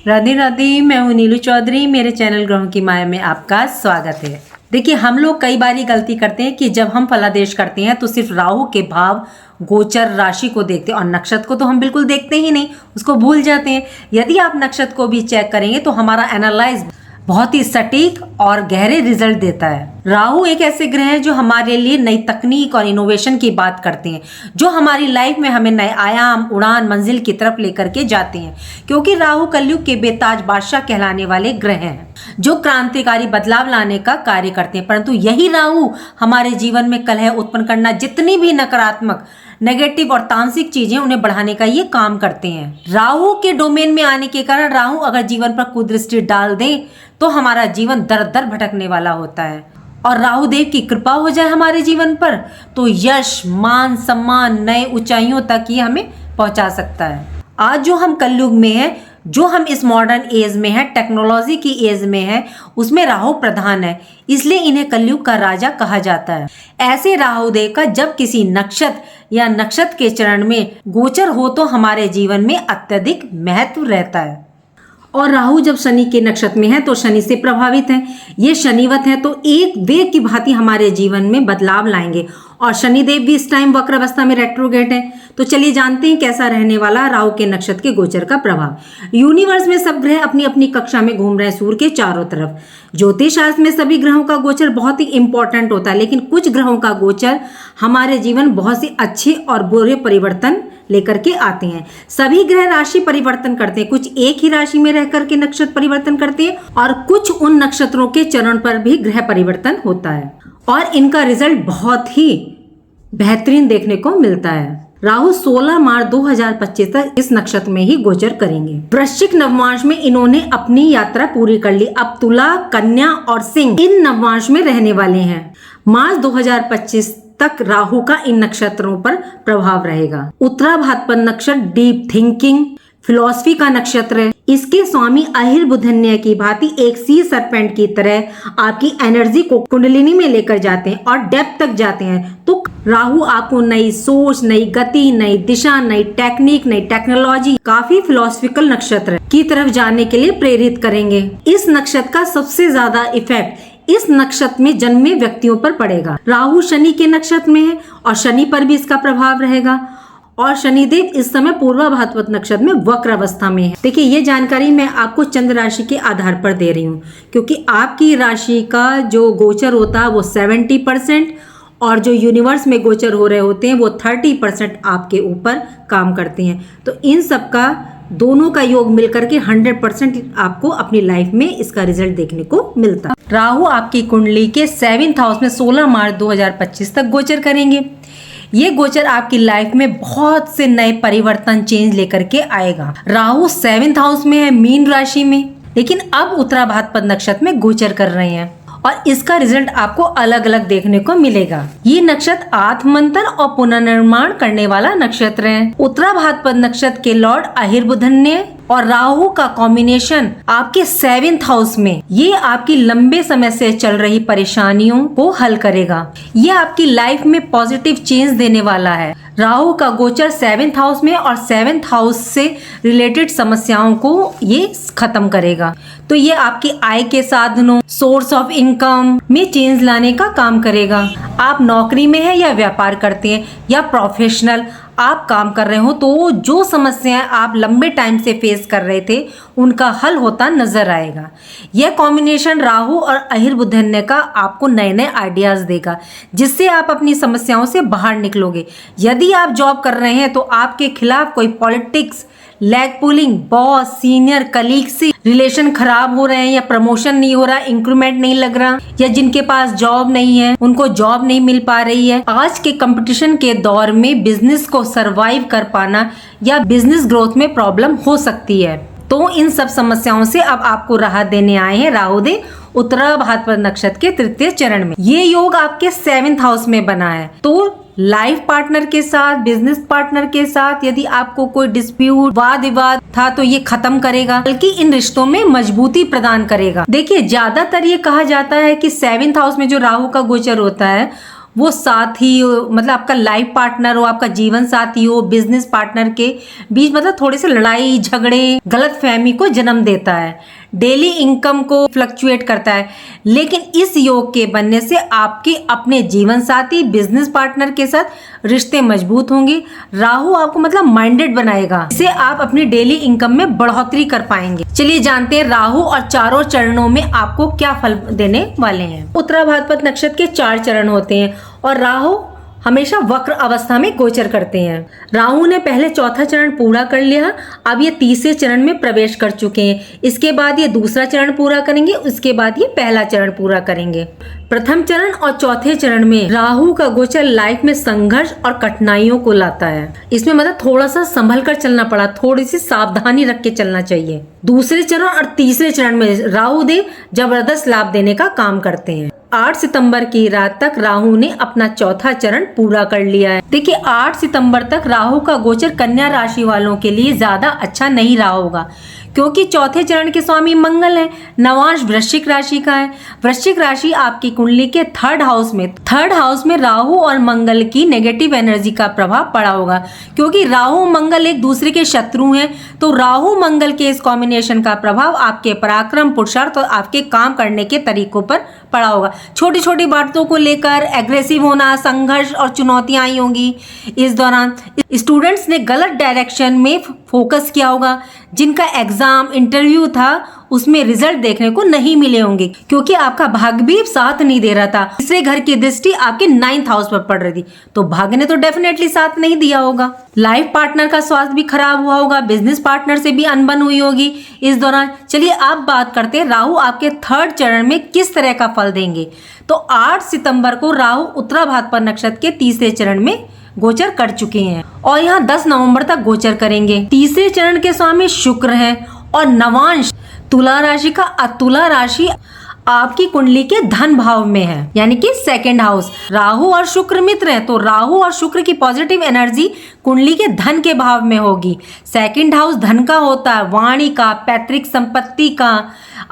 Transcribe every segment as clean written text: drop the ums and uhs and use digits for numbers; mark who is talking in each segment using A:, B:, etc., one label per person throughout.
A: राधे राधे, मैं हूँ नीलू चौधरी। मेरे चैनल ग्रहों की माया में आपका स्वागत है। देखिए, हम लोग कई बार ये गलती करते हैं कि जब हम फलादेश करते हैं तो सिर्फ राहु के भाव, गोचर, राशि को देखते हैं और नक्षत्र को तो हम बिल्कुल देखते ही नहीं, उसको भूल जाते हैं। यदि आप नक्षत्र को भी चेक करेंगे तो हमारा एनालाइज बहुत ही सटीक और गहरे रिजल्ट देता है। राहु एक ऐसे ग्रह हैं जो हमारे लिए नई तकनीक और इनोवेशन की बात करते हैं, जो हमारी लाइफ में हमें नए आयाम, उड़ान, मंजिल की तरफ लेकर के जाते हैं। क्योंकि राहु कलयुग के बेताज बादशाह कहलाने वाले ग्रह हैं, जो क्रांतिकारी बदलाव लाने का कार्य करते हैं। परंतु यही राहु हमारे जीवन में कलह उत्पन्न करना, जितनी भी नकारात्मक, नेगेटिव और तांत्रिक चीजें उन्हें बढ़ाने का ये काम करते हैं। राहु के डोमेन में आने के कारण राहु अगर जीवन पर कुदृष्टि डाल दें तो हमारा जीवन दर दर भटकने वाला होता है। और राहु देव की कृपा हो जाए हमारे जीवन पर तो यश, मान, सम्मान, नए ऊंचाइयों तक ये हमें पहुंचा सकता है। आज जो हम कलयुग में हैं, जो हम इस मॉडर्न एज में है, टेक्नोलॉजी की एज में है, उसमें राहु प्रधान है, इसलिए इन्हें कलयुग का राजा कहा जाता है। ऐसे राहु देव का जब किसी नक्षत्र या नक्षत्र के चरण में गोचर हो तो हमारे जीवन में अत्यधिक महत्व रहता है। और राहु जब शनि के नक्षत्र में है तो शनि से प्रभावित है, ये शनिवत है, तो एक वेग की भांति हमारे जीवन में बदलाव लाएंगे। और शनिदेव भी इस टाइम वक्र अवस्था में रेट्रोगेट है। तो चलिए जानते हैं कैसा रहने वाला राहु के नक्षत्र के गोचर का प्रभाव। यूनिवर्स में सब ग्रह अपनी अपनी कक्षा में घूम रहे हैं सूर्य के चारों तरफ। ज्योतिष शास्त्र में सभी ग्रहों का गोचर बहुत ही इंपॉर्टेंट होता है, लेकिन कुछ ग्रहों का गोचर हमारे जीवन बहुत से अच्छे और बुरे परिवर्तन लेकर के आते हैं। सभी ग्रह राशि परिवर्तन करते हैं, कुछ एक ही राशि में रह करके नक्षत्र परिवर्तन करते हैं और कुछ उन नक्षत्रों के चरण पर भी ग्रह परिवर्तन होता है और इनका रिजल्ट बहुत ही बेहतरीन देखने को मिलता है। राहु 16 मार्च 2025 तक इस नक्षत्र में ही गोचर करेंगे। वृश्चिक नवमांश में इन्होंने अपनी यात्रा पूरी कर ली। अब तुला, कन्या और सिंह इन नवमांश में रहने वाले हैं। मार्च 2025 तक राहु का इन नक्षत्रों पर प्रभाव रहेगा। उत्तरा भाद्रपद नक्षत्र डीप थिंकिंग, फिलॉसफी का नक्षत्र है। इसके स्वामी अहिर बुधन्य की भांति एक सी सरपेंट की तरह आपकी एनर्जी को कुंडलिनी में लेकर जाते हैं और डेप्थ तक जाते हैं। तो राहु आपको नई सोच, नई गति, नई दिशा, नई टेक्निक, नई टेक्नोलॉजी, काफी फिलोसफिकल नक्षत्र की तरफ जाने के लिए प्रेरित करेंगे। इस नक्षत्र का सबसे ज्यादा इफेक्ट इस नक्षत्र में जन्मे व्यक्तियों पर पड़ेगा। राहु शनि के नक्षत्र में है और शनि पर भी इसका प्रभाव रहेगा। और शनिदेव इस समय पूर्वा भाद्रपद नक्षत्र में वक्र अवस्था में है। देखिए, ये जानकारी मैं आपको चंद्र राशि के आधार पर दे रही हूँ, क्योंकि आपकी राशि का जो गोचर होता है वो 70% और जो यूनिवर्स में गोचर हो रहे होते हैं वो 30% आपके ऊपर काम करते हैं। तो इन सब का दोनों का योग मिलकर के 100% आपको अपनी लाइफ में इसका रिजल्ट देखने को मिलता है। राहु आपकी कुंडली के 7th हाउस में 16 मार्च 2025 तक गोचर करेंगे। ये गोचर आपकी लाइफ में बहुत से नए परिवर्तन, चेंज लेकर के आएगा। राहु 7th हाउस में है, मीन राशि में, लेकिन अब उत्तरा भाद्रपद नक्षत्र में गोचर कर रहे हैं और इसका रिजल्ट आपको अलग अलग देखने को मिलेगा। ये नक्षत्र आत्मंथन और पुनर्निर्माण करने वाला नक्षत्र है। उत्तरा भाद्रपद नक्षत्र के लॉर्ड अहिर बुधन्य और राहु का कॉम्बिनेशन आपके 7th हाउस में, ये आपकी लंबे समय से चल रही परेशानियों को हल करेगा। ये आपकी लाइफ में पॉजिटिव चेंज देने वाला है। राहु का गोचर 7th हाउस में और 7th हाउस से रिलेटेड समस्याओं को ये खत्म करेगा। तो ये आपकी आय के साधनों, सोर्स ऑफ इनकम में चेंज लाने का काम करेगा। आप नौकरी में है या व्यापार करते हैं या प्रोफेशनल आप काम कर रहे हो, तो जो समस्याएं आप लंबे टाइम से फेस कर रहे थे उनका हल होता नजर आएगा। यह कॉम्बिनेशन राहु और अहिर बुधन्य का आपको नए नए आइडियाज देगा, जिससे आप अपनी समस्याओं से बाहर निकलोगे। यदि आप जॉब कर रहे हैं तो आपके खिलाफ कोई politics, lag pulling, boss, senior, colleague से रिलेशन खराब हो रहे हैं या प्रमोशन नहीं हो रहा, इंक्रीमेंट नहीं लग रहा, या जिनके पास जॉब नहीं है उनको जॉब नहीं मिल पा रही है। आज के कंपटीशन के दौर में बिजनेस को सरवाइव कर पाना या बिजनेस ग्रोथ में प्रॉब्लम हो सकती है। तो इन सब समस्याओं से अब आपको राहत देने आए हैं राहु देव उत्तरा भाद्रपद नक्षत्र के 3य चरण में। ये योग आपके 7th हाउस में बना है। तो लाइफ पार्टनर के साथ, बिजनेस पार्टनर के साथ यदि आपको कोई डिस्प्यूट, वाद विवाद था तो ये खत्म करेगा, बल्कि इन रिश्तों में मजबूती प्रदान करेगा। देखिए, ज्यादातर ये कहा जाता है कि 7th हाउस में जो राहु का गोचर होता है वो साथी हो, मतलब आपका लाइफ पार्टनर हो, आपका जीवन साथी हो, बिजनेस पार्टनर के बीच मतलब थोड़े से लड़ाई झगड़े गलतफहमी को जन्म देता है। डेली इनकम को फ्लक्चुएट करता है। लेकिन इस योग के बनने से आपके अपने जीवन साथी बिजनेस पार्टनर के साथ रिश्ते मजबूत होंगे। राहु आपको मतलब माइंडेड बनाएगा, इससे आप अपनी डेली इनकम में बढ़ोतरी कर पाएंगे। चलिए जानते हैं राहु और चारों चरणों में आपको क्या फल देने वाले हैं। उत्तरा भाद्रपद नक्षत्र के 4 चरण होते हैं और राहु हमेशा वक्र अवस्था में गोचर करते हैं। राहु ने पहले चौथा चरण पूरा कर लिया, अब ये तीसरे चरण में प्रवेश कर चुके हैं। इसके बाद ये दूसरा चरण पूरा करेंगे, उसके बाद ये पहला चरण पूरा करेंगे। प्रथम चरण और चौथे चरण में राहु का गोचर लाइफ में संघर्ष और कठिनाइयों को लाता है। इसमें मतलब थोड़ा सा संभल कर चलना पड़ा, थोड़ी सी सावधानी रख के चलना चाहिए। दूसरे चरण और तीसरे चरण में राहु देव जबरदस्त लाभ देने का काम करते हैं। 8 सितंबर की रात तक राहु ने अपना चौथा चरण पूरा कर लिया है। देखिए 8 सितंबर तक राहु का गोचर कन्या राशि वालों के लिए ज्यादा अच्छा नहीं रहा होगा, क्योंकि चौथे चरण के स्वामी मंगल है। नवांश वृश्चिक राशि का है। वृश्चिक राशि आपकी कुंडली के थर्ड हाउस में राहु और मंगल की नेगेटिव एनर्जी का प्रभाव पड़ा होगा, क्योंकि राहु मंगल एक दूसरे के शत्रु हैं। तो राहु मंगल के इस कॉम्बिनेशन का प्रभाव आपके पराक्रम, पुरुषार्थ और आपके काम करने के तरीकों पर पड़ा होगा। छोटी छोटी बातों को लेकर एग्रेसिव होना, संघर्ष और चुनौतियां आई होंगी। इस दौरान स्टूडेंट्स ने गलत डायरेक्शन में फोकस किया होगा। जिनका एग्जाम इंटरव्यू था उसमें रिजल्ट देखने को नहीं मिले होंगे, क्योंकि आपका भाग्य भी साथ नहीं दे रहा था। तीसरे घर की दृष्टि आपके 9th हाउस पर पड़ रही थी, तो भाग्य ने तो डेफिनेटली साथ नहीं दिया होगा। लाइफ पार्टनर का स्वास्थ्य भी खराब हुआ होगा, बिजनेस पार्टनर से भी अनबन हुई होगी इस दौरान। चलिए अब बात करते हैं राहु आपके थर्ड चरण में किस तरह का फल देंगे। तो 8 सितंबर को राहु उत्तरा भाद्रपद नक्षत्र के तीसरे चरण में गोचर कर चुके हैं और यहाँ 10 नवंबर तक गोचर करेंगे। तीसरे चरण के स्वामी शुक्र हैं और नवांश तुला राशि का। तुला राशि आपकी कुंडली के धन भाव में है, यानी कि सेकंड हाउस। राहु और शुक्र मित्र हैं, तो राहु और शुक्र की पॉजिटिव एनर्जी कुंडली के धन के भाव में होगी। सेकंड हाउस धन का होता है, वाणी का, पैतृक संपत्ति का,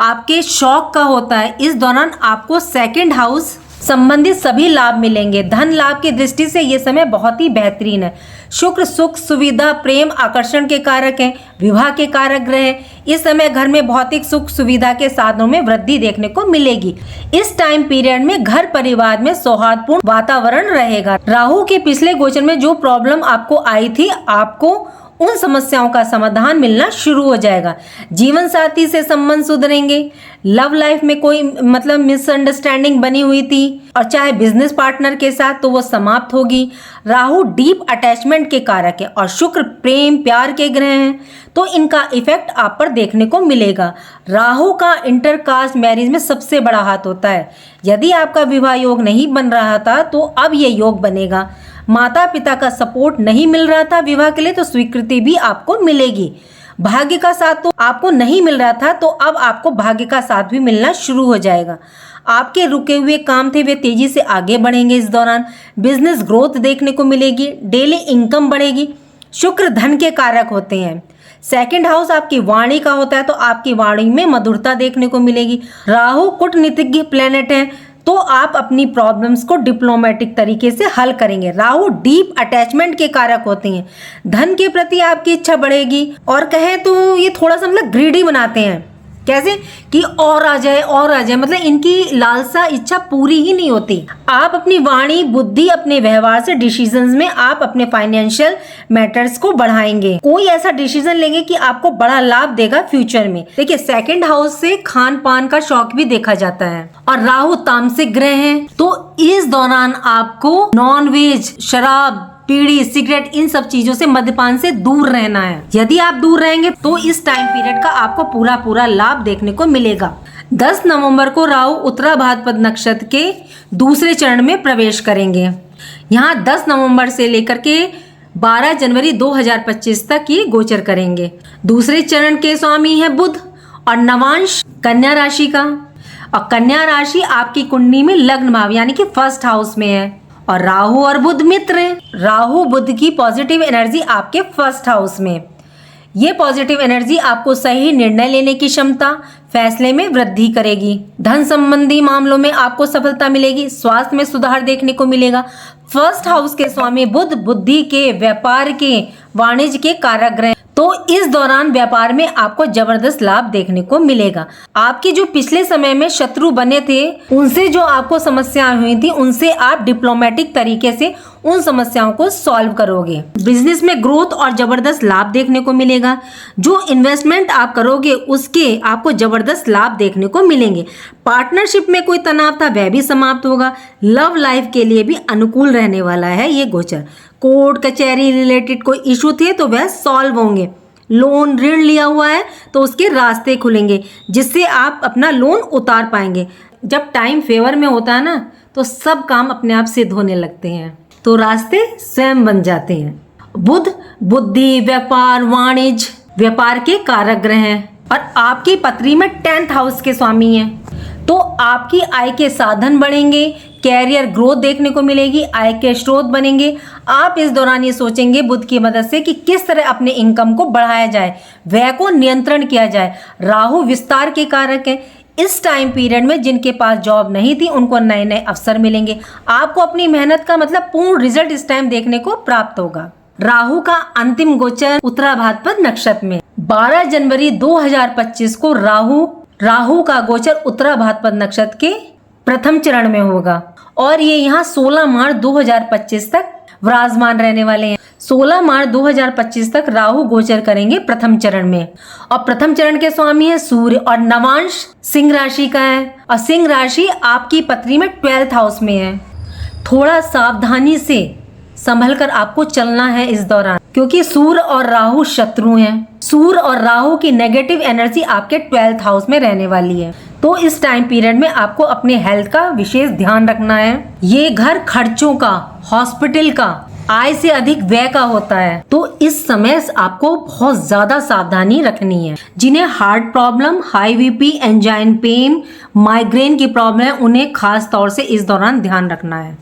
A: आपके शौक का होता है। इस दौरान आपको सेकंड हाउस संबंधित सभी लाभ मिलेंगे। धन लाभ की दृष्टि से ये समय बहुत ही बेहतरीन है। शुक्र सुख, सुविधा, प्रेम, आकर्षण के कारक हैं, विवाह के कारक ग्रह हैं। इस समय घर में भौतिक सुख सुविधा के साधनों में वृद्धि देखने को मिलेगी। इस टाइम पीरियड में घर परिवार में सौहार्दपूर्ण वातावरण रहेगा। राहु के पिछले गोचर में जो प्रॉब्लम आपको आई थी, आपको उन समस्याओं का समाधान मिलना शुरू हो जाएगा। जीवन साथी से संबंध सुधरेंगे। लव लाइफ में कोई मतलब मिसअंडरस्टैंडिंग बनी हुई थी और चाहे बिजनेस पार्टनर के साथ, तो वो समाप्त होगी। राहु डीप अटैचमेंट के कारक है और शुक्र प्रेम प्यार के ग्रह हैं, तो इनका इफेक्ट आप पर देखने को मिलेगा। राहु का इंटरकास्ट मैरिज में सबसे बड़ा हाथ होता है। यदि आपका विवाह योग नहीं बन रहा था तो अब ये योग बनेगा। माता पिता का सपोर्ट नहीं मिल रहा था विवाह के लिए, तो स्वीकृति भी आपको मिलेगी। भाग्य का साथ तो आपको नहीं मिल रहा था, तो अब आपको भाग्य का साथ भी मिलना शुरू हो जाएगा। आपके रुके हुए काम थे वे तेजी से आगे बढ़ेंगे। इस दौरान बिजनेस ग्रोथ देखने को मिलेगी, डेली इनकम बढ़ेगी। शुक्र धन के कारक होते हैं। सेकंड हाउस आपकी वाणी का होता है, तो आपकी वाणी में मधुरता देखने को मिलेगी। राहु कूटनीतिज्ञ प्लेनेट है, तो आप अपनी प्रॉब्लम्स को डिप्लोमेटिक तरीके से हल करेंगे। राहु डीप अटैचमेंट के कारक होते हैं। धन के प्रति आपकी इच्छा बढ़ेगी और कहें तो ये थोड़ा सा मतलब ग्रीडी बनाते हैं। कैसे कि और आ जाए, मतलब इनकी लालसा इच्छा पूरी ही नहीं होती। आप अपनी वाणी बुद्धि अपने व्यवहार से डिसीजंस में आप अपने फाइनेंशियल मैटर्स को बढ़ाएंगे। कोई ऐसा डिसीजन लेंगे कि आपको बड़ा लाभ देगा फ्यूचर में। देखिए सेकंड हाउस से खान पान का शौक भी देखा जाता है और राहु तामसिक ग्रह है, तो इस दौरान आपको नॉन वेज, शराब, बीड़ी, सिगरेट, इन सब चीजों से, मद्यपान से दूर रहना है। यदि आप दूर रहेंगे तो इस टाइम पीरियड का आपको पूरा लाभ देखने को मिलेगा। 10 नवंबर को राहु उत्तरा भाद्रपद नक्षत्र के दूसरे चरण में प्रवेश करेंगे। यहाँ 10 नवंबर से लेकर के 12 जनवरी 2025 तक ये गोचर करेंगे। दूसरे चरण के स्वामी है बुध और नवांश कन्या राशि का, और कन्या राशि आपकी कुंडली में लग्न भाव यानी कि फर्स्ट हाउस में है और राहु और बुध मित्र हैं। राहु बुध की पॉजिटिव एनर्जी आपके फर्स्ट हाउस में। ये पॉजिटिव एनर्जी आपको सही निर्णय लेने की क्षमता, फैसले में वृद्धि करेगी। धन संबंधी मामलों में आपको सफलता मिलेगी। स्वास्थ्य में सुधार देखने को मिलेगा। फर्स्ट हाउस के स्वामी बुध बुद्धि के, व्यापार के, वाणिज्य के कारक ग्रह, तो इस दौरान व्यापार में आपको जबरदस्त लाभ देखने को मिलेगा। आपके जो पिछले समय में शत्रु बने थे, उनसे जो आपको समस्याएं हुई थी, उनसे आप डिप्लोमेटिक तरीके से उन समस्याओं को सॉल्व करोगे। बिजनेस में ग्रोथ और जबरदस्त लाभ देखने को मिलेगा। जो इन्वेस्टमेंट आप करोगे उसके आपको जबरदस्त लाभ देखने को मिलेंगे। पार्टनरशिप में कोई तनाव था वह भी समाप्त होगा। लव लाइफ के लिए भी अनुकूल रहने वाला है ये गोचर। कोर्ट कचहरी रिलेटेड कोई इशू थे तो वह सॉल्व होंगे। लोन ऋण लिया हुआ है तो उसके रास्ते खुलेंगे, जिससे आप अपना लोन उतार पाएंगे। जब टाइम फेवर में होता है ना, तो सब काम अपने आप सिद्ध होने लगते हैं, तो रास्ते स्वयं बन जाते हैं। बुध बुद्धि, व्यापार, वाणिज्य, व्यापार के कारक ग्रह हैं और आपकी पत्री में 10th हाउस के स्वामी हैं, तो आपकी आय के साधन बढ़ेंगे। कैरियर ग्रोथ देखने को मिलेगी, आय के स्रोत बनेंगे। आप इस दौरान ये सोचेंगे बुध की मदद से कि किस तरह अपने इनकम को बढ़ाया जाए, व्यय को नियंत्रण किया जाए। राहु विस्तार के कारक है। इस टाइम पीरियड में जिनके पास जॉब नहीं थी उनको नए नए अवसर मिलेंगे। आपको अपनी मेहनत का मतलब पूर्ण रिजल्ट इस टाइम देखने को प्राप्त होगा। राहु का अंतिम गोचर उत्तरा भाद्रपद नक्षत्र में 12 जनवरी 2025 को राहु का गोचर उत्तरा भाद्रपद नक्षत्र के प्रथम चरण में होगा और ये यहाँ 16 मार्च 2025 तक विराजमान रहने वाले हैं। 16 मार्च 2025 तक राहु गोचर करेंगे प्रथम चरण में और प्रथम चरण के स्वामी है सूर्य और नवांश सिंह राशि का है और सिंह राशि आपकी पत्री में 12th हाउस में है। थोड़ा सावधानी से संभल कर आपको चलना है इस दौरान, क्योंकि सूर्य और राहु शत्रु हैं। सूर्य और राहु की नेगेटिव एनर्जी आपके 12th हाउस में रहने वाली है, तो इस टाइम पीरियड में आपको अपने हेल्थ का विशेष ध्यान रखना है। ये घर खर्चों का, हॉस्पिटल का, आय से अधिक व्यय का होता है, तो इस समय आपको बहुत ज्यादा सावधानी रखनी है। जिन्हें heart problem, high BP, angina pain, migraine की प्रॉब्लम है, उन्हें खास तौर से इस दौरान ध्यान रखना है।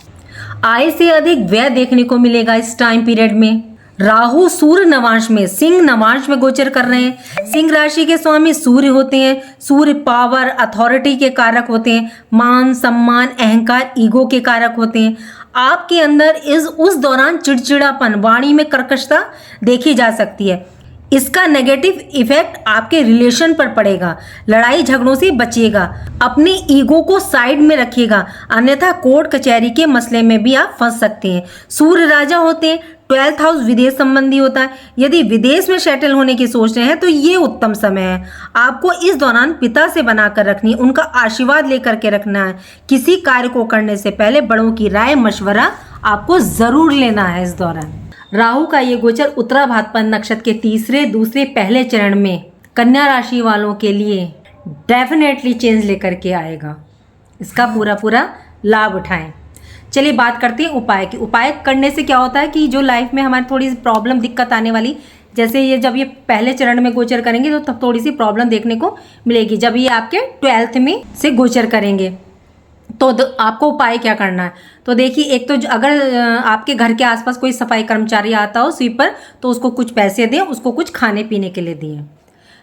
A: आय से अधिक व्यय देखने को मिलेगा इस टाइम पीरियड में। राहु सूर्य नवांश में, सिंह नवांश में गोचर कर रहे हैं। सिंह राशि के स्वामी सूर्य होते हैं। सूर्य पावर, अथॉरिटी के कारक होते हैं। मान सम्मान, अहंकार, ईगो के कारक होते हैं। आपके अंदर उस दौरान चिड़चिड़ापन, वाणी में कर्कशता देखी जा सकती है। इसका नेगेटिव इफेक्ट आपके रिलेशन पर पड़ेगा। लड़ाई झगड़ों से बचिएगा। अपने ईगो को साइड में रखिएगा, अन्यथा कोर्ट कचहरी के मसले में भी आप फंस सकते हैं। सूर्य राजा होते हैं। 12th हाउस विदेश संबंधी होता है। यदि विदेश में सेटल होने की सोच रहे हैं तो ये उत्तम समय है। आपको इस दौरान पिता से बनाकर रखनी है, उनका आशीर्वाद लेकर के रखना है। किसी कार्य को करने से पहले बड़ों की राय मशवरा आपको जरूर लेना है इस दौरान। राहु का ये गोचर उत्तरा भाद्रपद नक्षत्र के तीसरे, दूसरे, पहले चरण में कन्या राशि वालों के लिए डेफिनेटली चेंज लेकर के आएगा। इसका पूरा लाभ उठाएं। चलिए बात करते हैं उपाय की। उपाय करने से क्या होता है कि जो लाइफ में हमारी थोड़ी सी प्रॉब्लम, दिक्कत आने वाली, जैसे ये जब ये पहले चरण में गोचर करेंगे तो तब थोड़ी सी प्रॉब्लम देखने को मिलेगी। जब ये आपके 12th में से गोचर करेंगे तो आपको उपाय क्या करना है, तो देखिए, एक तो अगर आपके घर के आसपास कोई सफाई कर्मचारी आता हो, स्वीपर, तो उसको कुछ पैसे दें, उसको कुछ खाने पीने के लिए दिए।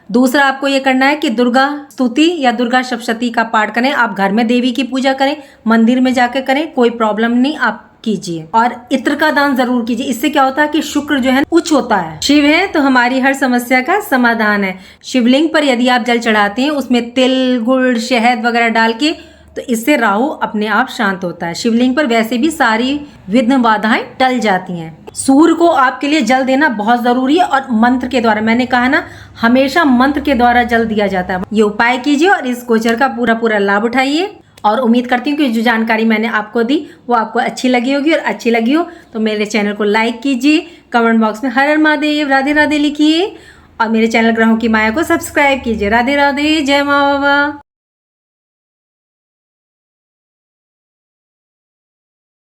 A: दूसरा आपको ये करना है कि दुर्गा स्तुति या दुर्गा सप्तशती का पाठ करें। आप घर में देवी की पूजा करें, मंदिर में जाकर करें, कोई प्रॉब्लम नहीं, आप कीजिए। और इत्र का दान जरूर कीजिए। इससे क्या होता है कि शुक्र जो है उच्च होता है। शिव है तो हमारी हर समस्या का समाधान है। शिवलिंग पर यदि आप जल चढ़ाते हैं, उसमें तिल, गुड़, शहद वगैरह डाल के, तो इससे राहु अपने आप शांत होता है। शिवलिंग पर वैसे भी सारी विघ्न बाधाएं टल जाती हैं। सूर्य को आपके लिए जल देना बहुत जरूरी है और मंत्र के द्वारा, मैंने कहा ना, हमेशा मंत्र के द्वारा जल दिया जाता है। ये उपाय कीजिए और इस गोचर का पूरा लाभ उठाइए। और उम्मीद करती हूँ कि जो जानकारी मैंने आपको दी वो आपको अच्छी लगी होगी, और अच्छी लगी हो तो मेरे चैनल को लाइक कीजिए, कमेंट बॉक्स में हर हर महादेव, राधे राधे लिखिए और मेरे चैनल ग्रहों की माया को सब्सक्राइब कीजिए। राधे राधे, जय माँ बाबा।